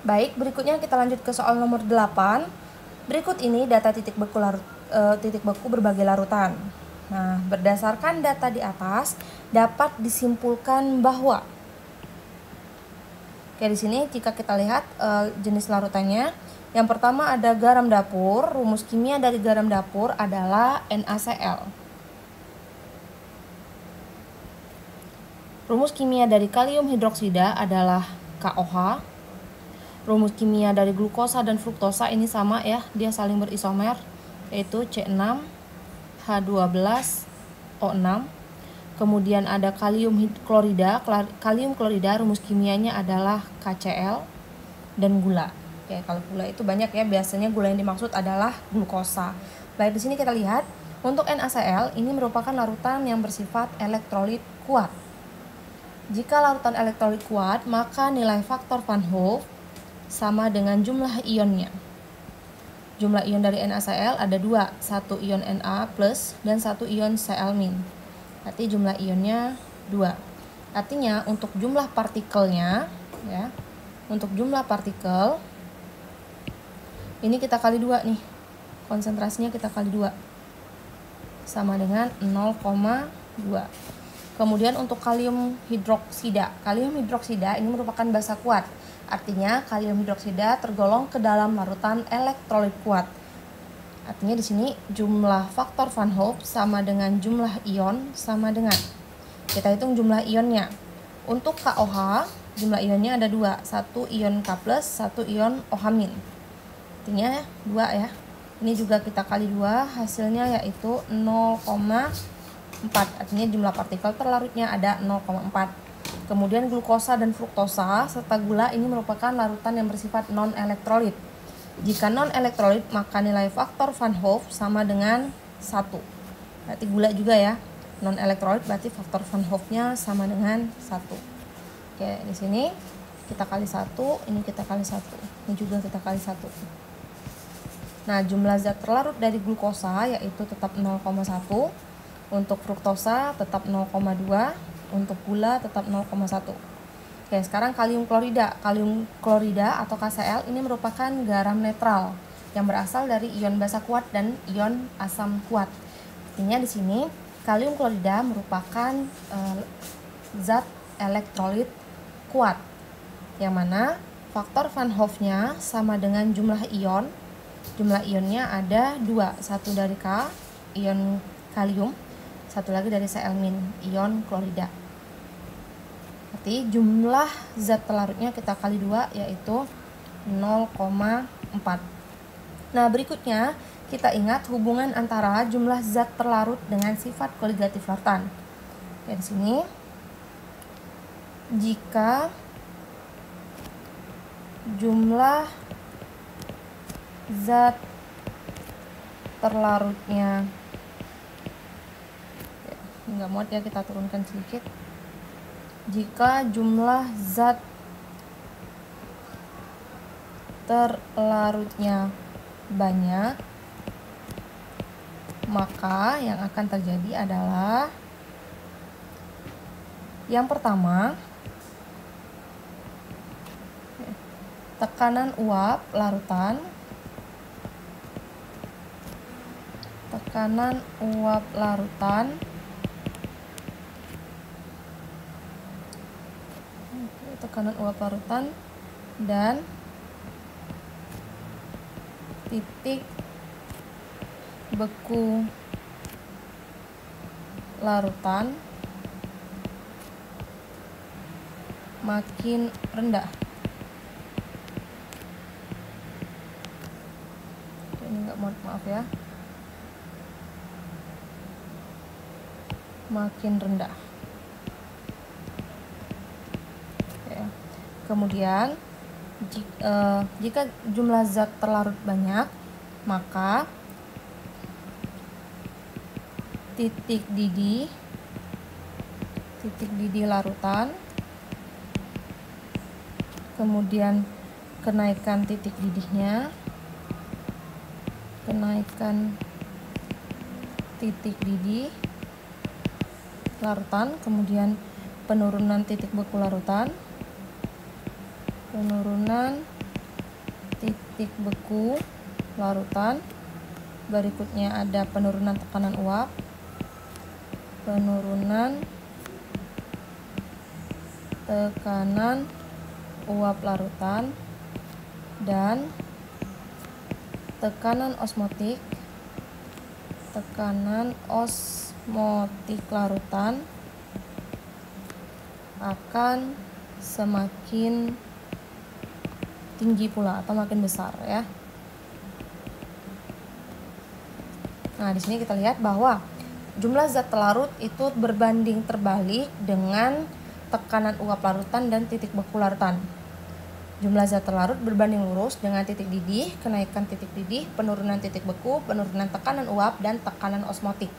Baik, berikutnya kita lanjut ke soal nomor 8. Berikut ini data titik beku berbagai larutan. Nah, berdasarkan data di atas dapat disimpulkan bahwa di sini jika kita lihat jenis larutannya, yang pertama ada garam dapur. Rumus kimia dari garam dapur adalah NaCl. Rumus kimia dari kalium hidroksida adalah KOH. Rumus kimia dari glukosa dan fruktosa ini sama ya, dia saling berisomer, yaitu C6H12O6. Kemudian ada kalium klorida. Kalium klorida rumus kimianya adalah KCl. Dan gula. Oke, kalau gula itu banyak ya, biasanya gula yang dimaksud adalah glukosa. Baik, di sini kita lihat untuk NaCl ini merupakan larutan yang bersifat elektrolit kuat. Jika larutan elektrolit kuat, maka nilai faktor Van Hoff sama dengan jumlah ionnya. Jumlah ion dari NaCl ada dua, satu ion Na plus dan satu ion Cl min. Berarti jumlah ionnya 2. Artinya untuk jumlah partikelnya ya, untuk jumlah partikel ini kita kali 2 nih. Konsentrasinya kita kali 2. Sama dengan 0,2. Kemudian untuk kalium hidroksida. Kalium hidroksida ini merupakan basa kuat. Artinya kalium hidroksida tergolong ke dalam larutan elektrolit kuat. Artinya di sini jumlah faktor Van Hoff sama dengan jumlah ion sama dengan. Kita hitung jumlah ionnya. Untuk KOH jumlah ionnya ada 2, satu ion K+, satu ion OH-. Artinya 2 ya. Ini juga kita kali 2, hasilnya yaitu 0,4. Artinya jumlah partikel terlarutnya ada 0,4. Kemudian glukosa dan fruktosa serta gula ini merupakan larutan yang bersifat non-elektrolit. Jika non-elektrolit maka nilai faktor Van Hoff sama dengan 1. Berarti gula juga ya. Non-elektrolit berarti faktor Van Hoff-nya sama dengan 1. Oke, di sini kita kali 1, ini kita kali 1. Ini juga kita kali 1. Nah, jumlah zat terlarut dari glukosa yaitu tetap 0,1. Untuk fruktosa tetap 0,2. Untuk gula tetap 0,1. Oke, sekarang kalium klorida. Kalium klorida atau KCl ini merupakan garam netral yang berasal dari ion basa kuat dan ion asam kuat. Artinya di sini kalium klorida merupakan zat elektrolit kuat, yang mana faktor Van Hoff-nya sama dengan jumlah ion. Jumlah ionnya ada 2, satu dari K, ion kalium, satu lagi dari Cl-, ion klorida. Berarti jumlah zat terlarutnya kita kali 2 yaitu 0,4. Nah, berikutnya kita ingat hubungan antara jumlah zat terlarut dengan sifat koligatif larutan. Di sini jika jumlah zat terlarutnya nggak muat ya, kita turunkan sedikit. Jika jumlah zat terlarutnya banyak, maka yang akan terjadi adalah yang pertama, tekanan uap larutan. Tekanan uap larutan dan titik beku larutan makin rendah. Ini enggak, maaf ya, makin rendah. Kemudian jika jumlah zat terlarut banyak, maka titik didih larutan, kemudian kenaikan titik didihnya, kenaikan titik didih larutan, kemudian penurunan titik beku larutan, penurunan titik beku larutan. Berikutnya ada penurunan tekanan uap, penurunan tekanan uap larutan, dan tekanan osmotik larutan akan semakin tinggi pula atau makin besar ya. Nah, di sini kita lihat bahwa jumlah zat terlarut itu berbanding terbalik dengan tekanan uap larutan dan titik beku larutan. Jumlah zat terlarut berbanding lurus dengan titik didih, kenaikan titik didih, penurunan titik beku, penurunan tekanan uap, dan tekanan osmotik.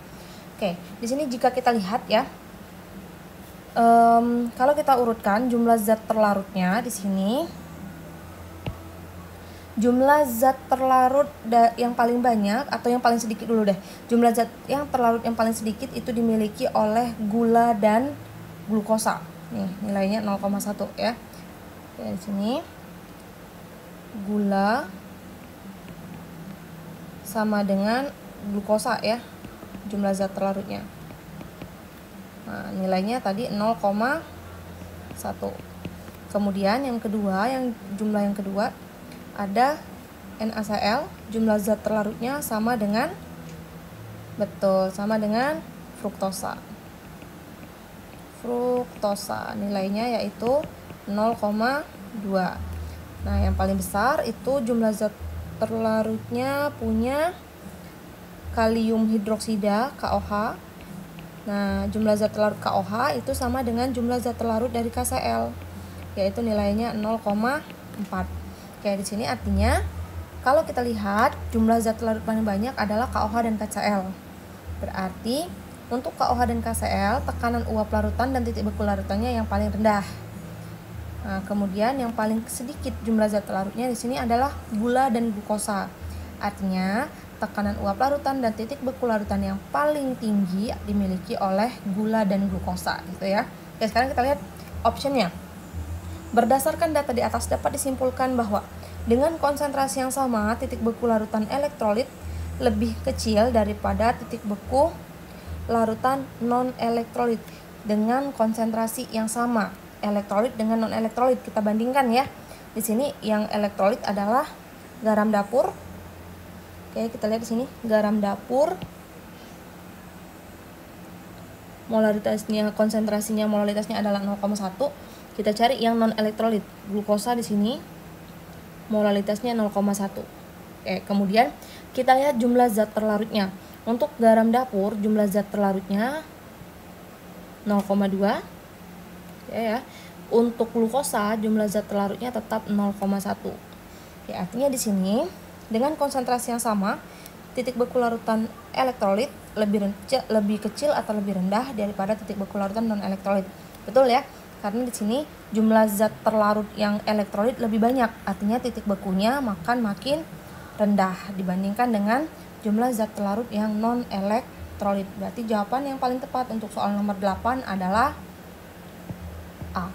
Oke, di sini jika kita lihat ya, kalau kita urutkan jumlah zat terlarutnya di sini, jumlah zat terlarut yang paling banyak atau yang paling sedikit dulu deh. Jumlah zat yang terlarut yang paling sedikit itu dimiliki oleh gula dan glukosa. Nih, nilainya 0,1 ya. Oke, di sini gula sama dengan glukosa ya, jumlah zat terlarutnya. Nah, nilainya tadi 0,1. Kemudian yang kedua, jumlah yang kedua ada NaCl, jumlah zat terlarutnya sama dengan fruktosa. Nilainya yaitu 0,2. Nah, yang paling besar itu jumlah zat terlarutnya punya kalium hidroksida KOH. Nah, jumlah zat terlarut KOH itu sama dengan jumlah zat terlarut dari KCl, yaitu nilainya 0,4. Oke, di sini artinya kalau kita lihat jumlah zat terlarut paling banyak adalah KOH dan KCl. Berarti untuk KOH dan KCl, tekanan uap larutan dan titik beku larutannya yang paling rendah. Nah, kemudian yang paling sedikit jumlah zat terlarutnya di sini adalah gula dan glukosa. Artinya tekanan uap larutan dan titik beku larutan yang paling tinggi dimiliki oleh gula dan glukosa, gitu ya. Oke, sekarang kita lihat optionnya. Berdasarkan data di atas dapat disimpulkan bahwa dengan konsentrasi yang sama, titik beku larutan elektrolit lebih kecil daripada titik beku larutan non-elektrolit dengan konsentrasi yang sama. Elektrolit dengan non-elektrolit kita bandingkan ya. Di sini yang elektrolit adalah garam dapur. Oke, kita lihat di sini garam dapur. Konsentrasinya molaritasnya adalah 0,1. Kita cari yang non-elektrolit, glukosa di sini molaritasnya 0,1. Oke, kemudian kita lihat jumlah zat terlarutnya. Untuk garam dapur jumlah zat terlarutnya 0,2. Ya. Untuk glukosa jumlah zat terlarutnya tetap 0,1. Ya, artinya di sini dengan konsentrasi yang sama, titik beku larutan elektrolit lebih kecil atau lebih rendah daripada titik beku larutan non-elektrolit. Betul ya? Karena di sini jumlah zat terlarut yang elektrolit lebih banyak, artinya titik bekunya makin rendah dibandingkan dengan jumlah zat terlarut yang non-elektrolit. Berarti jawaban yang paling tepat untuk soal nomor 8 adalah A.